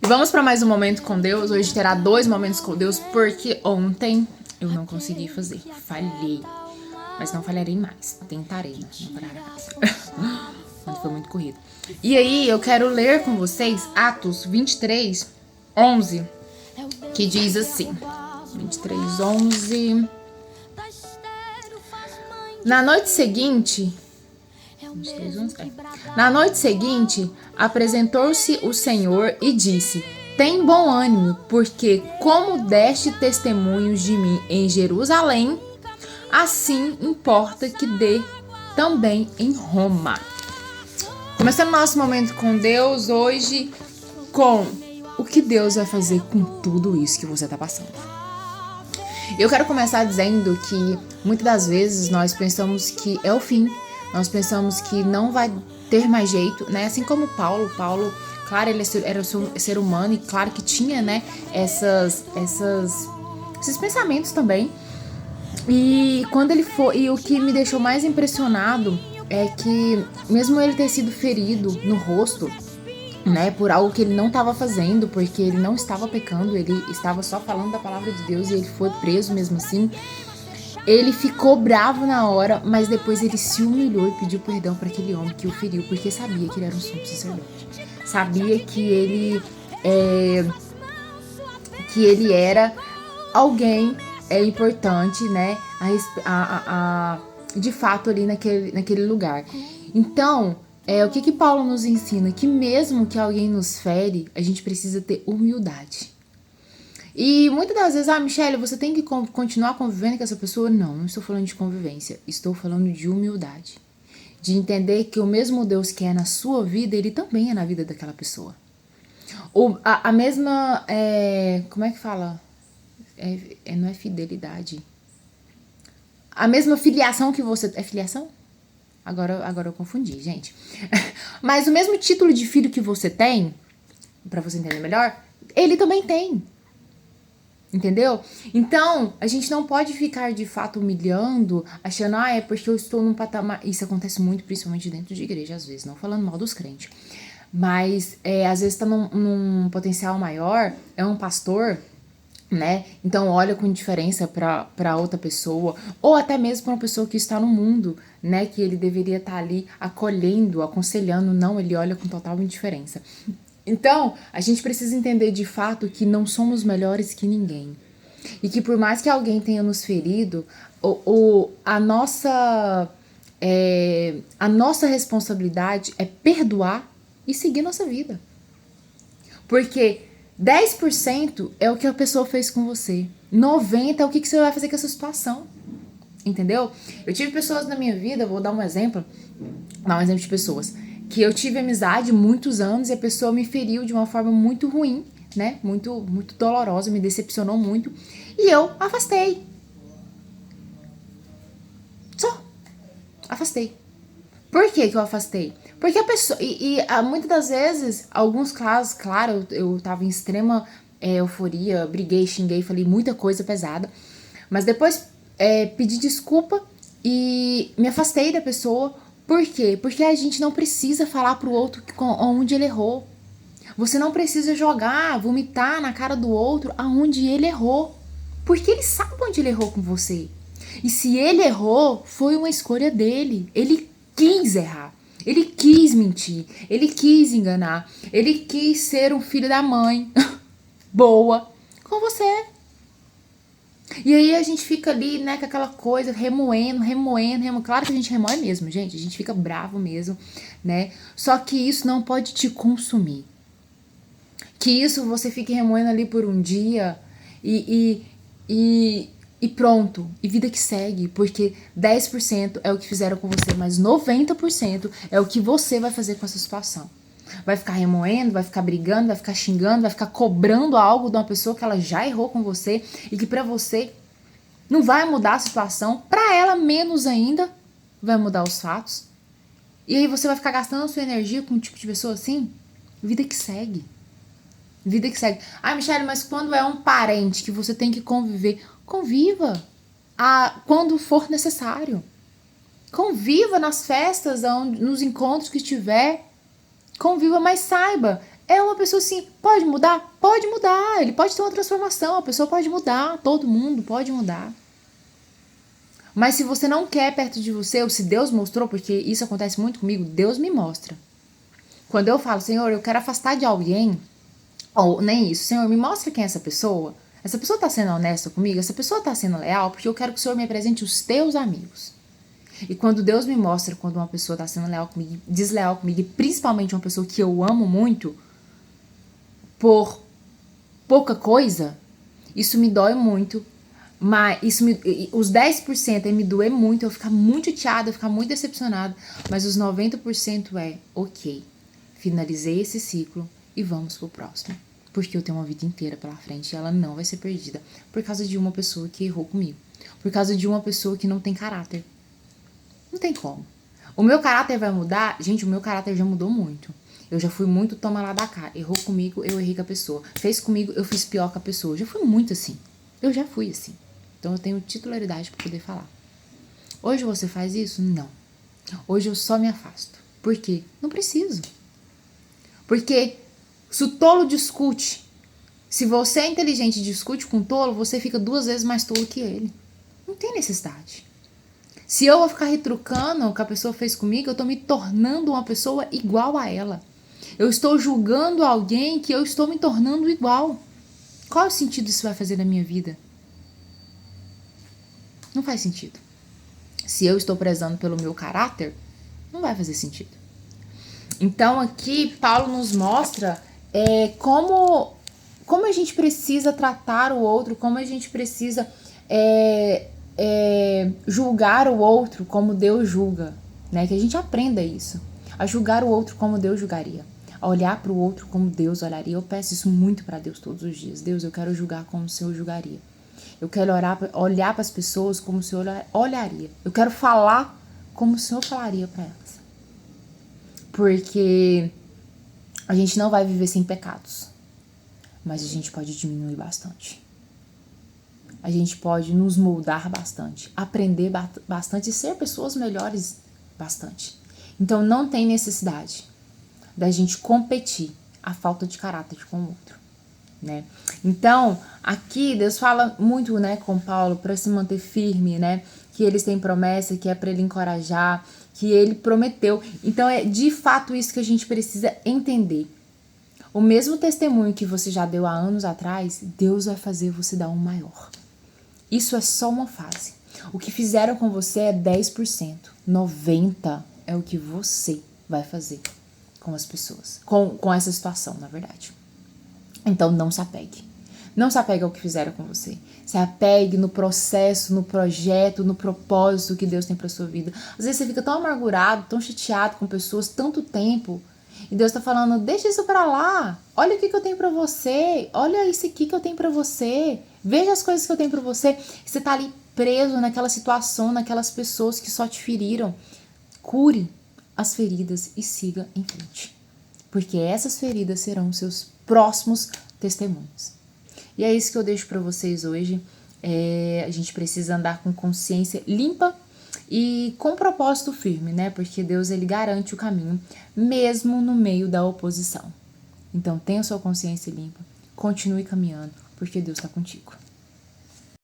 vamos para mais um momento com Deus. Hoje terá 2 momentos com Deus, porque ontem eu não consegui fazer. Falhei. Mas não falharei mais. Tentarei, né? Não farei mais. Quando foi muito corrido. E aí, eu quero ler com vocês Atos 23, 11, que diz assim. 23, 11. Na noite seguinte... 23, 11, Na noite seguinte, apresentou-se o Senhor e disse: tem bom ânimo, porque como deste testemunhos de mim em Jerusalém, assim importa que dê também em Roma. Começando nosso momento com Deus hoje, com o que Deus vai fazer com tudo isso que você está passando. Eu quero começar dizendo que muitas das vezes nós pensamos que é o fim, nós pensamos que não vai ter mais jeito, né? Assim como Paulo, claro, ele era ser humano e claro que tinha, né, esses pensamentos também. E quando ele foi, e o que me deixou mais impressionado é que mesmo ele ter sido ferido no rosto, né, por algo que ele não estava fazendo, porque ele não estava pecando, ele estava só falando da palavra de Deus e ele foi preso mesmo assim. Ele ficou bravo na hora, mas depois ele se humilhou e pediu perdão para aquele homem que o feriu, porque sabia que ele era um sumo sacerdote. Sabia que ele era alguém importante, né, de fato ali naquele lugar. Então, o que Paulo nos ensina? Que mesmo que alguém nos fere, a gente precisa ter humildade. E muitas das vezes, Michelle, você tem que continuar convivendo com essa pessoa? Não estou falando de convivência, estou falando de humildade. De entender que o mesmo Deus que é na sua vida, ele também é na vida daquela pessoa. A mesma, como é que fala? Não é fidelidade. A mesma filiação que você... É filiação? Agora eu confundi, gente. Mas o mesmo título de filho que você tem, pra você entender melhor, ele também tem. Entendeu? Então, a gente não pode ficar de fato humilhando, achando, é porque eu estou num patamar... Isso acontece muito, principalmente dentro de igreja, às vezes, não falando mal dos crentes. Mas, às vezes tá num potencial maior, é um pastor, né? Então, olha com indiferença pra outra pessoa, ou até mesmo pra uma pessoa que está no mundo, né? Que ele deveria estar ali acolhendo, aconselhando, não, ele olha com total indiferença. Então, a gente precisa entender de fato que não somos melhores que ninguém. E que por mais que alguém tenha nos ferido, a nossa responsabilidade é perdoar e seguir nossa vida. Porque 10% é o que a pessoa fez com você. 90% é o que você vai fazer com essa situação. Entendeu? Eu tive pessoas na minha vida, vou dar um exemplo de pessoas que eu tive amizade muitos anos e a pessoa me feriu de uma forma muito ruim, né? Muito, muito dolorosa, me decepcionou muito. E eu afastei. Só. Afastei. Por que eu afastei? Porque a pessoa... muitas das vezes, alguns casos, claro, eu tava em extrema euforia, briguei, xinguei, falei muita coisa pesada. Mas depois pedi desculpa e me afastei da pessoa. Por quê? Porque a gente não precisa falar pro outro onde ele errou. Você não precisa vomitar na cara do outro aonde ele errou. Porque ele sabe onde ele errou com você. E se ele errou, foi uma escolha dele. Ele quis errar. Ele quis mentir. Ele quis enganar. Ele quis ser um filho da mãe boa com você. E aí a gente fica ali, né, com aquela coisa, remoendo. Claro que a gente remoe mesmo, gente. A gente fica bravo mesmo, né? Só que isso não pode te consumir. Que isso você fique remoendo ali por um dia e pronto. E vida que segue. Porque 10% é o que fizeram com você, mas 90% é o que você vai fazer com essa situação. Vai ficar remoendo, vai ficar brigando, vai ficar xingando, vai ficar cobrando algo de uma pessoa que ela já errou com você e que pra você não vai mudar a situação, pra ela menos ainda vai mudar os fatos. E aí você vai ficar gastando a sua energia com um tipo de pessoa assim? Vida que segue. Vida que segue. Michelle, mas quando é um parente que você tem que conviver, conviva quando for necessário. Conviva nas festas, nos encontros que estiver. Conviva, mas saiba, É uma pessoa assim, pode mudar? Pode mudar. Ele pode ter uma transformação, a pessoa pode mudar, todo mundo pode mudar. Mas se você não quer perto de você, ou se Deus mostrou, porque isso acontece muito comigo, Deus me mostra. Quando eu falo, Senhor, eu quero afastar de alguém, ou nem isso, Senhor, me mostra quem é essa pessoa. Essa pessoa tá sendo honesta comigo? Essa pessoa tá sendo leal? Porque eu quero que o Senhor me apresente os teus amigos. E quando Deus me mostra quando uma pessoa tá sendo leal comigo, desleal comigo, e principalmente uma pessoa que eu amo muito, por pouca coisa, isso me dói muito. Mas os 10% é me doer muito, eu ficar muito chateada, eu ficar muito decepcionada. Mas os 90% é, ok, finalizei esse ciclo e vamos pro próximo. Porque eu tenho uma vida inteira pela frente e ela não vai ser perdida por causa de uma pessoa que errou comigo. Por causa de uma pessoa que não tem caráter. Não tem como. O meu caráter vai mudar? Gente, o meu caráter já mudou muito. Eu já fui muito toma lá da cá. Errou comigo, eu errei com a pessoa. Fez comigo, eu fiz pior com a pessoa. Eu já fui muito assim. Eu já fui assim. Então eu tenho titularidade para poder falar. Hoje você faz isso? Não. Hoje eu só me afasto. Por quê? Não preciso. Porque se o tolo discute, se você é inteligente e discute com o tolo, você fica 2 vezes mais tolo que ele. Não tem necessidade. Se eu vou ficar retrucando o que a pessoa fez comigo, eu estou me tornando uma pessoa igual a ela. Eu estou julgando alguém que eu estou me tornando igual. Qual o sentido isso vai fazer na minha vida? Não faz sentido. Se eu estou prezando pelo meu caráter, não vai fazer sentido. Então aqui Paulo nos mostra como a gente precisa tratar o outro, como a gente precisa julgar o outro como Deus julga, né? Que a gente aprenda isso, a julgar o outro como Deus julgaria, a olhar para o outro como Deus olharia. Eu peço isso muito para Deus todos os dias. Deus, eu quero julgar como o Senhor julgaria. Eu quero olhar para as pessoas como o Senhor olharia. Eu quero falar como o Senhor falaria para elas. Porque a gente não vai viver sem pecados, mas a gente pode diminuir bastante. A gente pode nos moldar bastante, aprender bastante e ser pessoas melhores bastante. Então não tem necessidade da gente competir a falta de caráter com o outro, né? Então aqui Deus fala muito, né, com Paulo para se manter firme, né? Que eles têm promessa, que é para ele encorajar, que ele prometeu. Então é de fato isso que a gente precisa entender. O mesmo testemunho que você já deu há anos atrás, Deus vai fazer você dar um maior. Isso é só uma fase. O que fizeram com você é 10%. 90% é o que você vai fazer com as pessoas. Com essa situação, na verdade. Então não se apegue. Não se apegue ao que fizeram com você. Se apegue no processo, no projeto, no propósito que Deus tem para sua vida. Às vezes você fica tão amargurado, tão chateado com pessoas tanto tempo. E Deus tá falando, deixa isso pra lá. Olha o que eu tenho pra você. Olha isso aqui que eu tenho pra você. Veja as coisas que eu tenho pra você. E você tá ali preso naquela situação, naquelas pessoas que só te feriram. Cure as feridas e siga em frente. Porque essas feridas serão os seus próximos testemunhos. E é isso que eu deixo pra vocês hoje. A gente precisa andar com consciência limpa e com propósito firme, né? Porque Deus, ele garante o caminho, mesmo no meio da oposição. Então, tenha sua consciência limpa, continue caminhando, porque Deus está contigo.